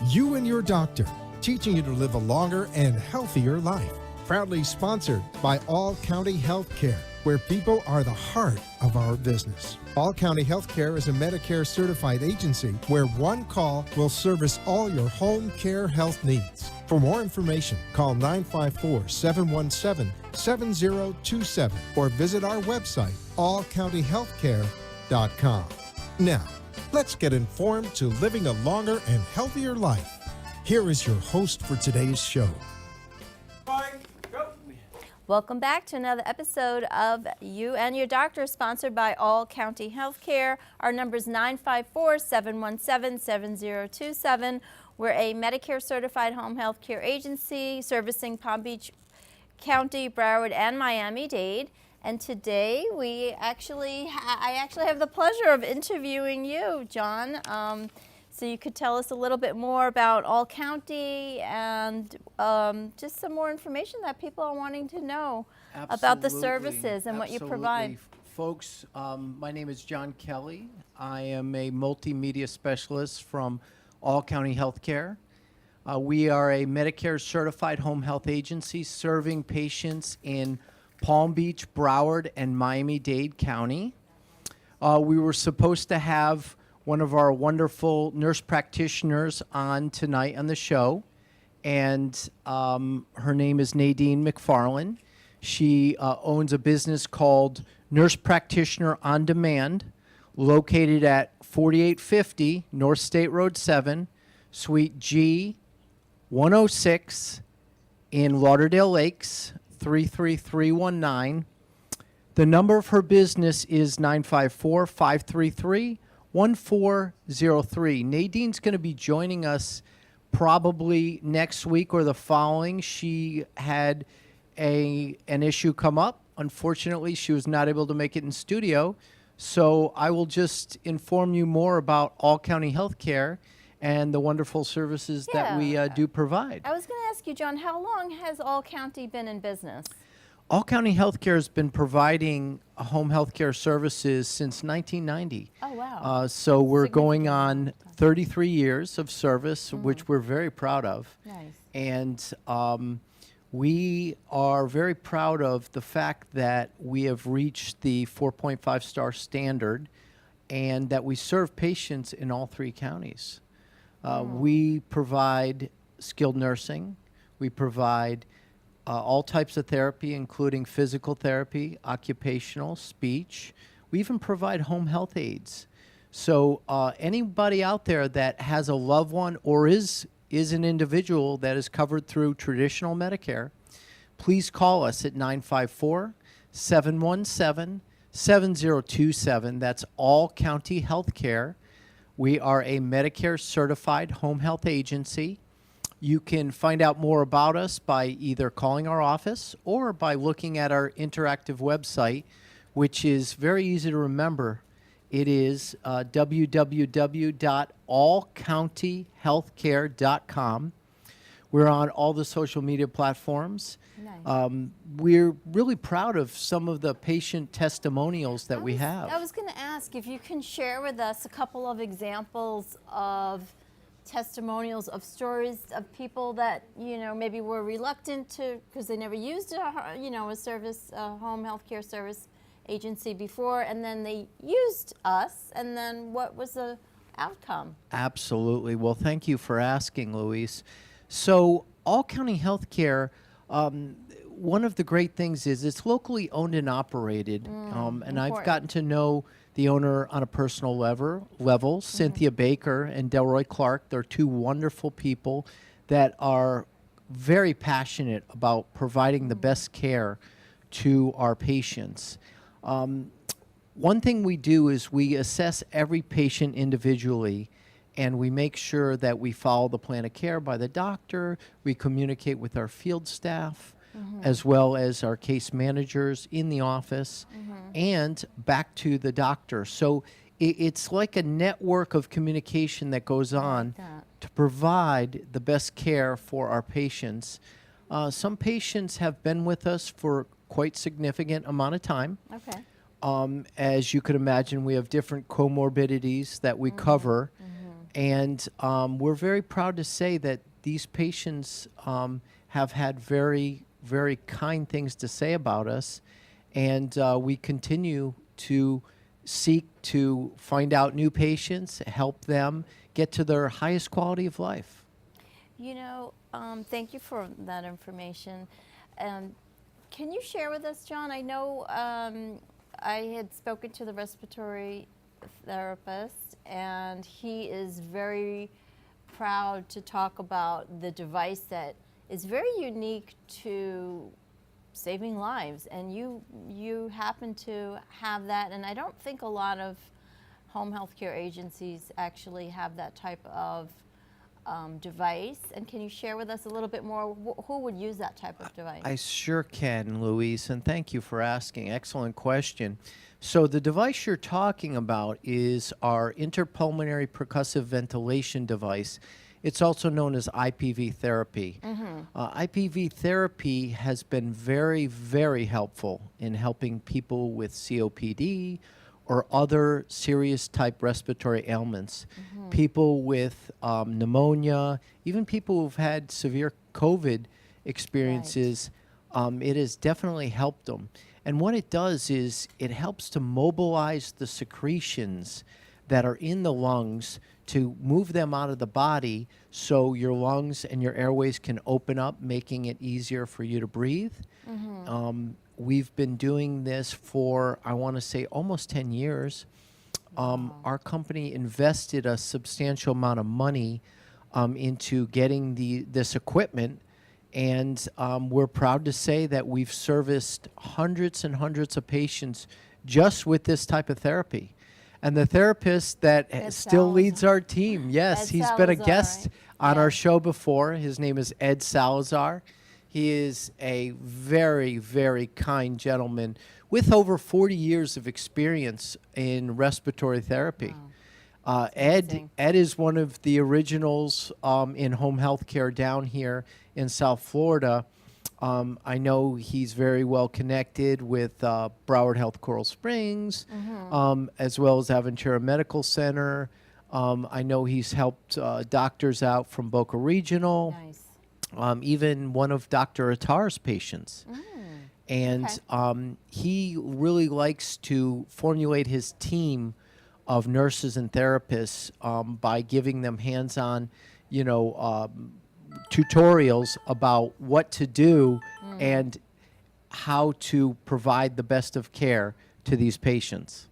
You and Your Doctor, teaching you to live a longer and healthier life. Proudly sponsored by All County Healthcare, where people are the heart of our business. All County Healthcare is a Medicare certified agency where one call will service all your home care health needs. For more information, call 954-717-7027 or visit our website, allcountyhealthcare.com. Now, let's get informed to living a longer and healthier life. Here is your host for today's show. Welcome back to another episode of You and Your Doctor, sponsored by All County Healthcare. Our number is 954-717-7027. We're a Medicare certified home health care agency servicing Palm Beach County, Broward, and Miami-Dade. And today I actually have the pleasure of interviewing you, John. So you could tell us a little bit more about All County and just some more information that people are wanting to know about the services and what you provide. Folks, my name is John Kelly. I am a multimedia specialist from All County Healthcare. We are a Medicare certified home health agency serving patients in Palm Beach, Broward, and Miami-Dade County. We were supposed to have one of our wonderful nurse practitioners on tonight on the show, and her name is Nadine McFarland. She owns a business called Nurse Practitioner On Demand, located at 4850 North State Road 7, Suite G 106 in Lauderdale Lakes, 33319. The number of her business is 954-533-1403. Nadine's going to be joining us probably next week or the following. She had an issue come up. Unfortunately, she was not able to make it in studio. So I will just inform you more about All County Healthcare and the wonderful services that we do provide. I was going to ask you, John, how long has All County been in business? All County Healthcare has been providing home health care services since 1990. Oh, wow. So we're going on 33 years of service, which we're very proud of. Nice. And we are very proud of the fact that we have reached the 4.5 star standard and that we serve patients in all three counties. We provide skilled nursing. We provide all types of therapy, including physical therapy, occupational, speech. We even provide home health aides. So anybody out there that has a loved one or is an individual that is covered through traditional Medicare, please call us at 954-717-7027. That's All County Healthcare. We are a Medicare certified home health agency. You can find out more about us by either calling our office or by looking at our interactive website, which is very easy to remember. It is www.allcountyhealthcare.com. We're on all the social media platforms. Nice. We're really proud of some of the patient testimonials that we have. I was going to ask if you can share with us a couple of examples of testimonials of stories of people that maybe were reluctant to because they never used a home health care service agency before, and then they used us, and then what was the outcome? Absolutely. Well, thank you for asking, Louise. So All County Healthcare, one of the great things is it's locally owned and operated, and I've gotten to know the owner on a personal level, Cynthia Baker and Delroy Clark. They're two wonderful people that are very passionate about providing the best care to our patients. One thing we do is we assess every patient individually, and we make sure that we follow the plan of care by the doctor. We communicate with our field staff, as well as our case managers in the office, and back to the doctor. So it's like a network of communication that goes on to provide the best care for our patients. Some patients have been with us for quite significant amount of time. Okay. As you could imagine, we have different comorbidities that we cover. And we're very proud to say that these patients have had very, very kind things to say about us. And we continue to seek to find out new patients, help them get to their highest quality of life. You know, thank you for that information. Can you share with us, John? I know I had spoken to the respiratory therapist, and he is very proud to talk about the device that is very unique to saving lives, and you happen to have that, and I don't think a lot of home health care agencies actually have that type of device. And can you share with us a little bit more who would use that type of device? I sure can, Louise, and thank you for asking. Excellent question. So the device you're talking about is our interpulmonary percussive ventilation device. It's also known as IPV therapy. IPV therapy has been very, very helpful in helping people with COPD or other serious type respiratory ailments, people with pneumonia, even people who've had severe COVID experiences. It has definitely helped them. And what it does is it helps to mobilize the secretions that are in the lungs to move them out of the body so your lungs and your airways can open up, making it easier for you to breathe. We've been doing this for, I want to say, almost 10 years. Our company invested a substantial amount of money into getting this equipment, and we're proud to say that we've serviced hundreds and hundreds of patients just with this type of therapy. And the therapist that still leads our team, yes, he's been a guest on our show before. His name is Ed Salazar. He is a very, very kind gentleman with over 40 years of experience in respiratory therapy. Ed is one of the originals in home health care down here in South Florida. I know he's very well connected with Broward Health Coral Springs, as well as Aventura Medical Center. I know he's helped doctors out from Boca Regional. Nice. Even one of Dr. Attar's patients. And he really likes to formulate his team of nurses and therapists by giving them hands-on, tutorials about what to do and how to provide the best of care to these patients.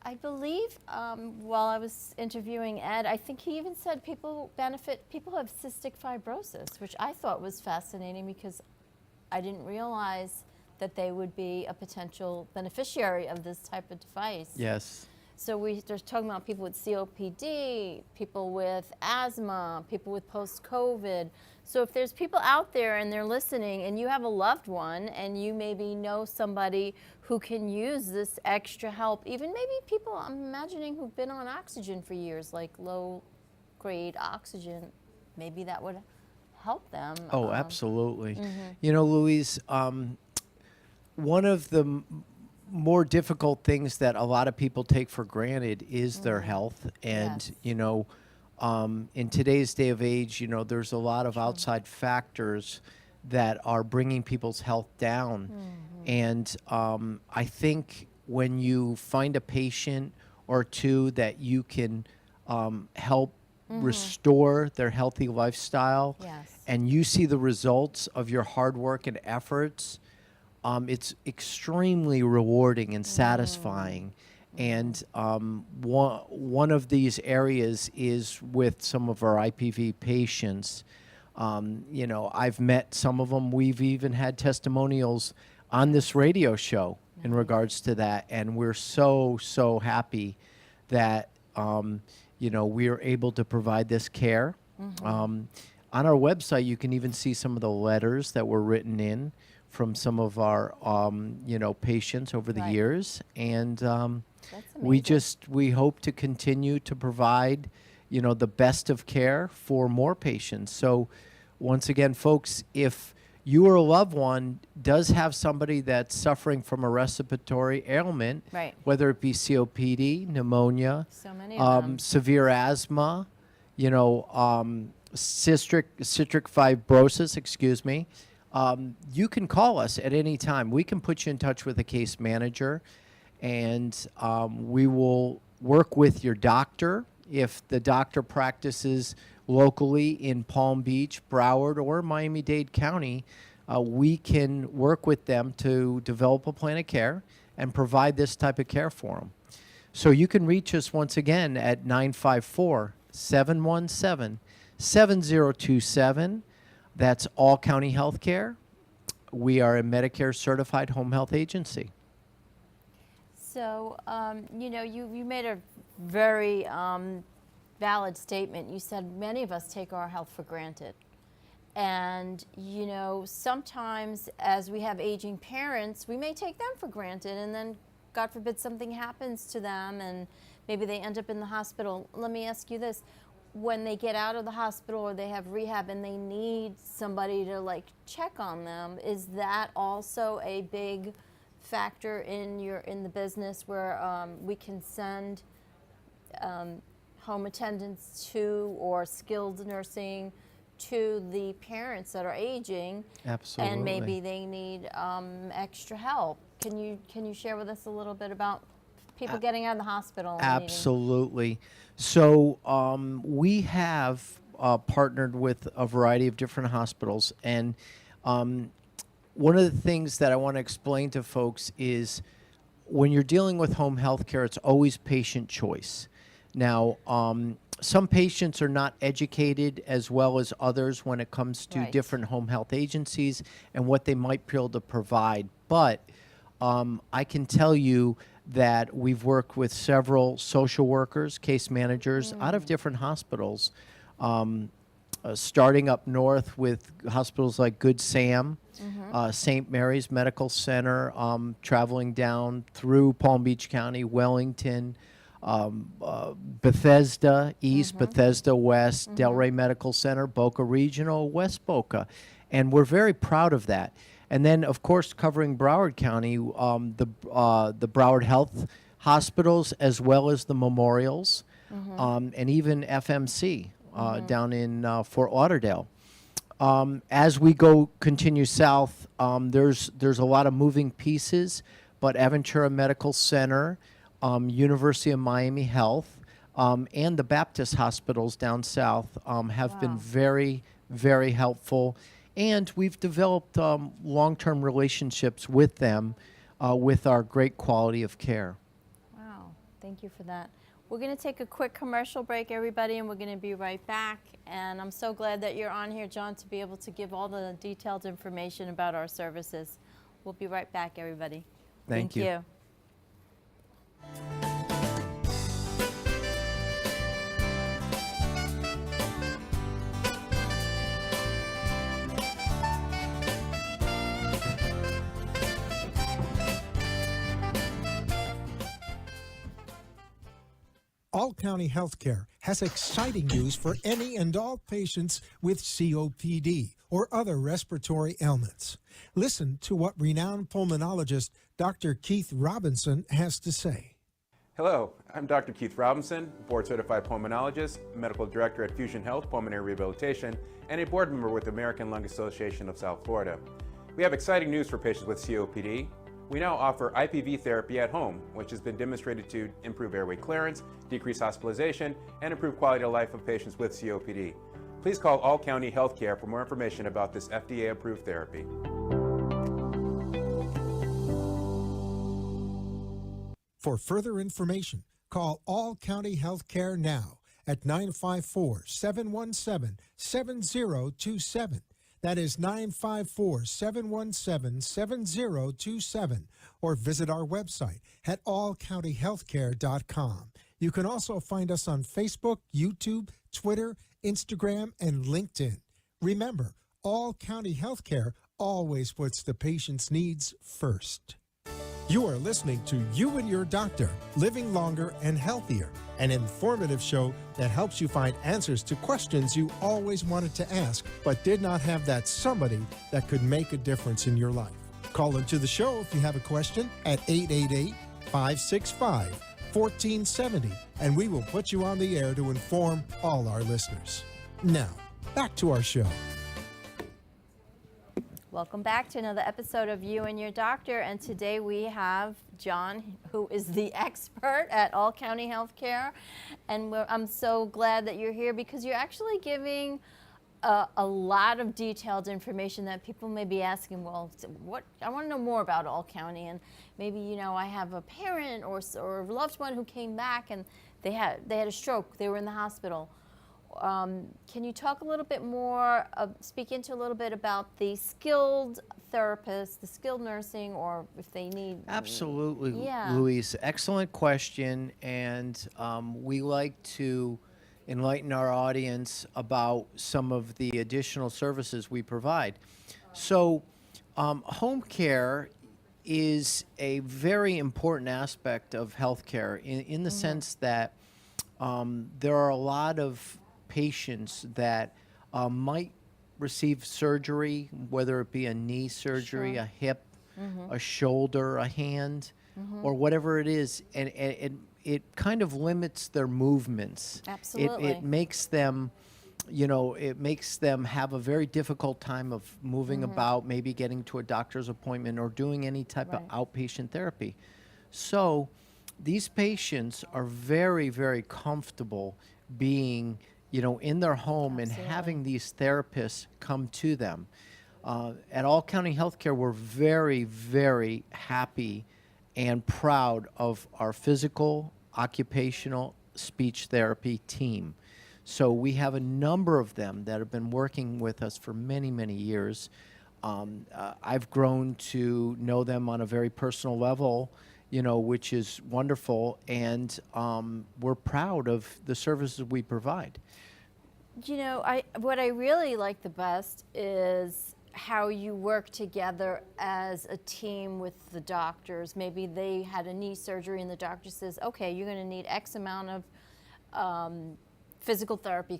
I believe while I was interviewing Ed, I think he even said people who have cystic fibrosis, which I thought was fascinating because I didn't realize that they would be a potential beneficiary of this type of device. Yes. So we're talking about people with COPD, people with asthma, people with post-COVID. So if there's people out there and they're listening and you have a loved one and you maybe know somebody who can use this extra help, even maybe people I'm imagining who've been on oxygen for years, like low-grade oxygen, maybe that would help them. Oh, absolutely. Louise, one of the more difficult things that a lot of people take for granted is their health. And, in today's day of age, there's a lot of outside factors that are bringing people's health down. And I think when you find a patient or two that you can help restore their healthy lifestyle, and you see the results of your hard work and efforts, it's extremely rewarding and satisfying. And one of these areas is with some of our IPV patients. I've met some of them. We've even had testimonials on this radio show in regards to that. And we're so, so happy that, we are able to provide this care. On our website, you can even see some of the letters that were written in from some of our, patients over the years. And we hope to continue to provide, the best of care for more patients. So once again, folks, if you or a loved one does have somebody that's suffering from a respiratory ailment, whether it be COPD, pneumonia, so many of them. severe asthma, cystic fibrosis, excuse me, you can call us at any time. We can put you in touch with a case manager, and we will work with your doctor. If the doctor practices locally in Palm Beach, Broward, or Miami-Dade County, we can work with them to develop a plan of care and provide this type of care for them. So you can reach us once again at 954-717-7027. That's All County Healthcare. We are a Medicare certified home health agency. So, you made a very valid statement. You said many of us take our health for granted. And, sometimes as we have aging parents, we may take them for granted, and then, God forbid, something happens to them and maybe they end up in the hospital. Let me ask you this. When they get out of the hospital or they have rehab and they need somebody to check on them, is that also a big factor in the business where we can send home attendants to, or skilled nursing to the parents that are aging? Absolutely. And maybe they need extra help? Can you share with us a little bit about people getting out of the hospital? Absolutely. So we have partnered with a variety of different hospitals, and one of the things that I want to explain to folks is when you're dealing with home health care, it's always patient choice. Now, some patients are not educated as well as others when it comes to different home health agencies and what they might be able to provide. But I can tell you that we've worked with several social workers, case managers out of different hospitals, starting up north with hospitals like Good Sam, St. Mary's Medical Center, traveling down through Palm Beach County, Wellington, Bethesda East, Bethesda West, Delray Medical Center, Boca Regional, West Boca. And we're very proud of that. And then, of course, covering Broward County, the Broward Health Hospitals, as well as the memorials, and even FMC down in Fort Lauderdale. As we continue south, there's a lot of moving pieces, but Aventura Medical Center, University of Miami Health, and the Baptist hospitals down south have been very, very helpful. And we've developed long-term relationships with them with our great quality of care. Wow, thank you for that. We're going to take a quick commercial break, everybody, and we're going to be right back. And I'm so glad that you're on here, John, to be able to give all the detailed information about our services. We'll be right back, everybody. Thank you. All County Healthcare has exciting news for any and all patients with COPD or other respiratory ailments. Listen to what renowned pulmonologist Dr. Keith Robinson has to say. Hello, I'm Dr. Keith Robinson, board-certified pulmonologist, medical director at Fusion Health Pulmonary Rehabilitation, and a board member with the American Lung Association of South Florida. We have exciting news for patients with COPD. We now offer IPV therapy at home, which has been demonstrated to improve airway clearance, decrease hospitalization, and improve quality of life of patients with COPD. Please call All County Healthcare for more information about this FDA-approved therapy. For further information, call All County Healthcare now at 954-717-7027. That is 954-717-7027, or visit our website at allcountyhealthcare.com. You can also find us on Facebook, YouTube, Twitter, Instagram, and LinkedIn. Remember, All County Healthcare always puts the patient's needs first. You are listening to You and Your Doctor, Living Longer and Healthier, an informative show that helps you find answers to questions you always wanted to ask, but did not have that somebody that could make a difference in your life. Call into the show if you have a question at 888-565-5320. 1470, and we will put you on the air to inform all our listeners. Now, back to our show. Welcome back to another episode of You and Your Doctor, and today we have John, who is the expert at All County Healthcare, and I'm so glad that you're here because you're actually giving a lot of detailed information that people may be asking, well, what, I want to know more about All County, and maybe, you know, I have a parent or a loved one who came back and they had a stroke, they were in the hospital. Can you talk a little bit more, speak into a little bit about the skilled therapists, the skilled nursing, or if they need... Absolutely, Yeah. Louise. Excellent question, and we like to enlighten our audience about some of the additional services we provide. So, home care is a very important aspect of healthcare in the sense that there are a lot of patients that might receive surgery, whether it be a knee surgery, Sure. a hip, a shoulder, a hand, or whatever it is, and it kind of limits their movements. Absolutely. It makes them, you know, it makes them have a very difficult time of moving about, maybe getting to a doctor's appointment or doing any type of outpatient therapy. So these patients are very, very comfortable being, you know, in their home and having these therapists come to them. At All County Healthcare, we're very, very happy and proud of our physical, occupational, speech therapy team. So we have a number of them that have been working with us for many, many years. I've grown to know them on a very personal level, you know, which is wonderful, and we're proud of the services we provide. You know, what I really like the best is how you work together as a team with the doctors. Maybe they had a knee surgery and the doctor says, okay, you're going to need X amount of physical therapy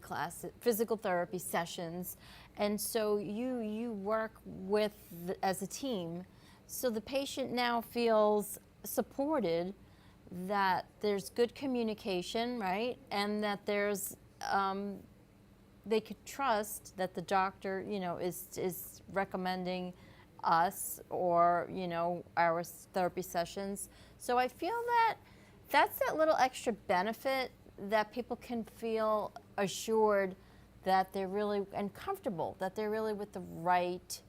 sessions. And so you work with as a team. So the patient now feels supported, that there's good communication, right? And that there's they could trust that the doctor, you know, is recommending us or, you know, our therapy sessions. So I feel that that's that little extra benefit that people can feel assured that they're really, and comfortable, that they're really with the right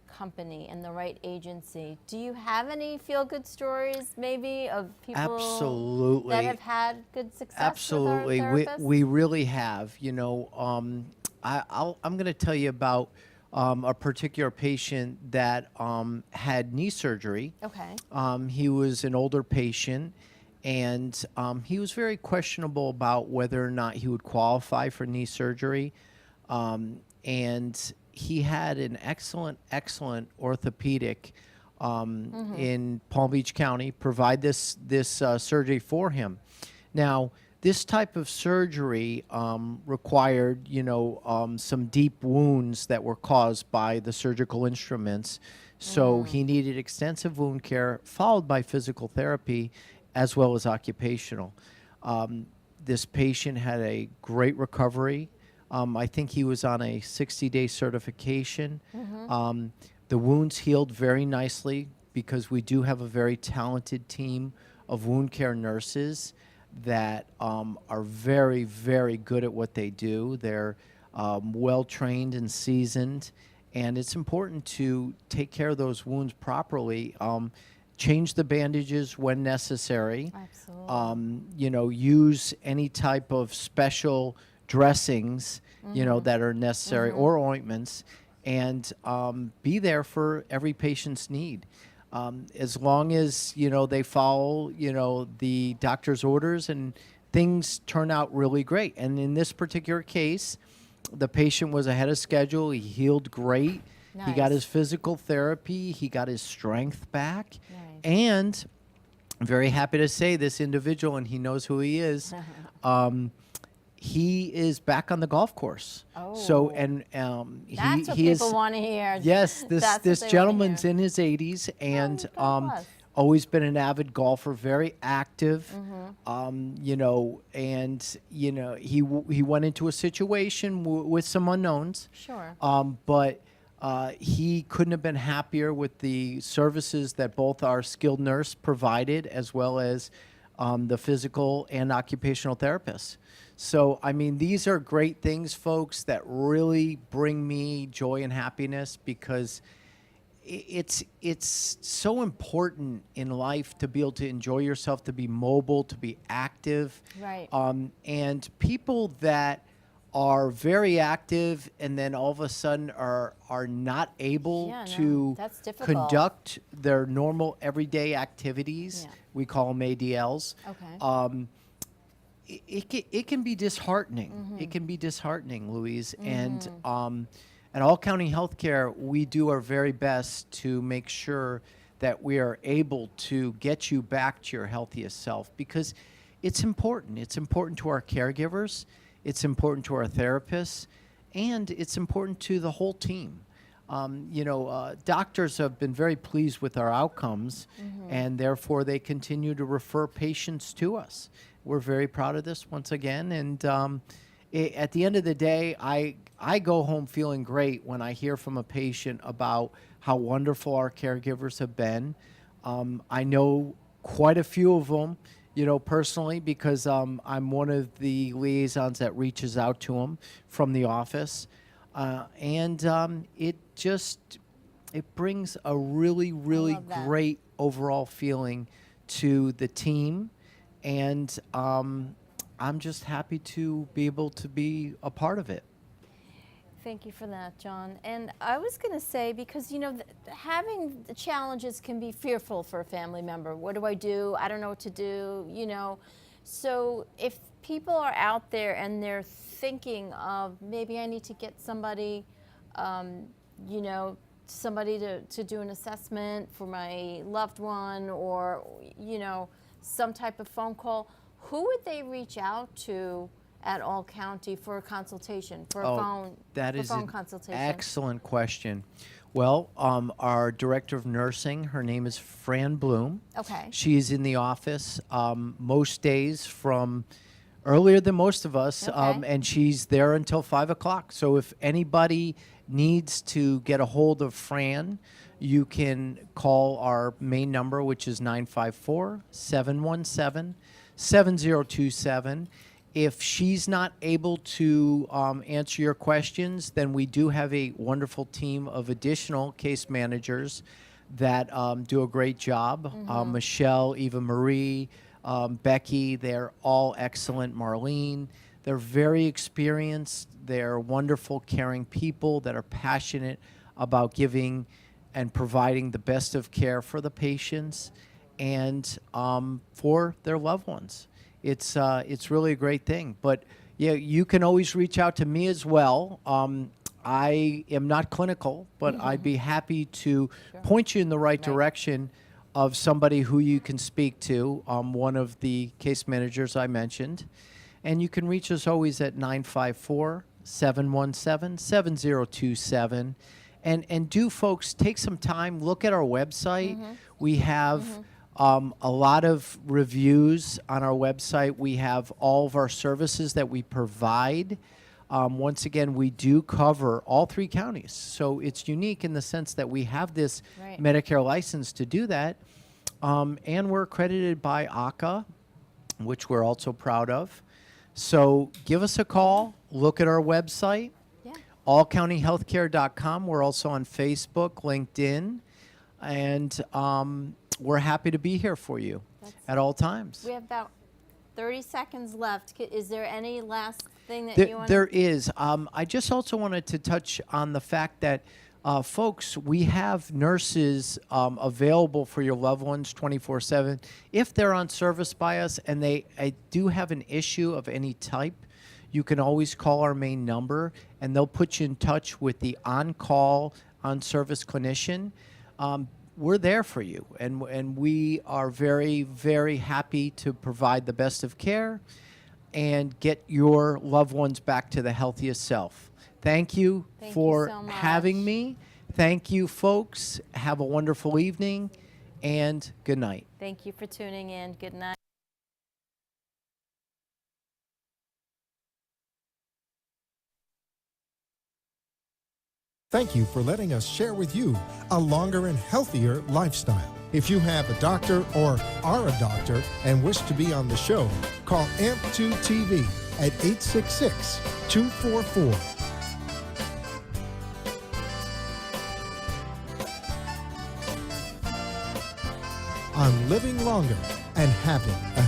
company and the right agency. Do you have any feel-good stories, maybe, of people Absolutely. that have had good success Absolutely, with our therapists? we really have. You know, I'm going to tell you about a particular patient that had knee surgery. Okay. He was an older patient, and he was very questionable about whether or not he would qualify for knee surgery. And he had an excellent orthopedic in Palm Beach County provide this surgery for him. Now, this type of surgery required, you know, some deep wounds that were caused by the surgical instruments. So he needed extensive wound care followed by physical therapy as well as occupational. This patient had a great recovery. I think he was on a 60-day certification. The wounds healed very nicely because we do have a very talented team of wound care nurses that are very, very good at what they do. They're well-trained and seasoned, and it's important to take care of those wounds properly. Change the bandages when necessary. Absolutely. You know, use any type of special dressings, you know, that are necessary, or ointments, and be there for every patient's need. As long as, you know, they follow, you know, the doctor's orders, and things turn out really great. And in this particular case, the patient was ahead of schedule. He healed great. He got his physical therapy. He got his strength back. And I'm very happy to say this individual, and he knows who he is, he is back on the golf course. So, and That's what he people is, want to hear. yes, That's this what they gentleman's wanna in his 80s, and God bless. always been an avid golfer, very active, you know, and, you know, he went into a situation with some unknowns. Sure. But he couldn't have been happier with the services that both our skilled nurse provided, as well as the physical and occupational therapists. So, I mean, these are great things, folks, that really bring me joy and happiness, because it's so important in life to be able to enjoy yourself, to be mobile, to be active. Right. And people that are very active and then all of a sudden are not able Yeah, no, to that's difficult. conduct their normal everyday activities. Yeah. We call them ADLs. Okay. It can be disheartening. Mm-hmm. It can be disheartening, Louise. And at All County Healthcare, we do our very best to make sure that we are able to get you back to your healthiest self, because it's important. It's important to our caregivers, it's important to our therapists, and it's important to the whole team. You know, doctors have been very pleased with our outcomes, and therefore they continue to refer patients to us. We're very proud of this once again, and at the end of the day, I go home feeling great when I hear from a patient about how wonderful our caregivers have been. I know quite a few of them, you know, personally, because I'm one of the liaisons that reaches out to them from the office. And it brings a really, really love that. great overall feeling to the team. And I'm just happy to be able to be a part of it. Thank you for that, John. And I was going to say, because, you know, having the challenges can be fearful for a family member. What do? I don't know what to do, you know. So if people are out there and they're thinking of, maybe I need to get somebody, you know, somebody to do an assessment for my loved one, or, you know, some type of phone call, who would they reach out to at All County for a consultation, for a phone consultation? Excellent question. Well, our director of nursing, her name is Fran Bloom. Okay. She's in the office most days from earlier than most of us, Okay. and she's there until 5 o'clock. So if anybody needs to get a hold of Fran, you can call our main number, which is 954-717-7027. If she's not able to answer your questions, then we do have a wonderful team of additional case managers that do a great job. Michelle, Eva Marie, Becky, they're all excellent. Marlene, they're very experienced. They're wonderful, caring people that are passionate about giving and providing the best of care for the patients and for their loved ones. It's really a great thing. But yeah, you can always reach out to me as well. I am not clinical, but I'd be happy to point you in the right direction of somebody who you can speak to, one of the case managers I mentioned. And you can reach us always at 954-717-7027. And do, folks, take some time, look at our website. We have a lot of reviews on our website. We have all of our services that we provide. Once again, we do cover all 3 counties. So it's unique in the sense that we have this Medicare license to do that. And we're accredited by ACA, which we're also proud of. So give us a call, look at our website, allcountyhealthcare.com. We're also on Facebook, LinkedIn, and we're happy to be here for you at all times. We have about 30 seconds left. Is there any last thing that you want to... There is. I just also wanted to touch on the fact that, folks, we have nurses available for your loved ones 24/7. If they're on service by us and they do have an issue of any type, you can always call our main number, and they'll put you in touch with the on-call, on-service clinician. We're there for you, and we are very, very happy to provide the best of care and get your loved ones back to the healthiest self. Thank you for so much. having me. Thank you, folks. Have a wonderful evening, and good night. Thank you for tuning in. Good night. Thank you for letting us share with you a longer and healthier lifestyle. If you have a doctor or are a doctor and wish to be on the show, call AMP2 TV at 866-244. On living longer and having a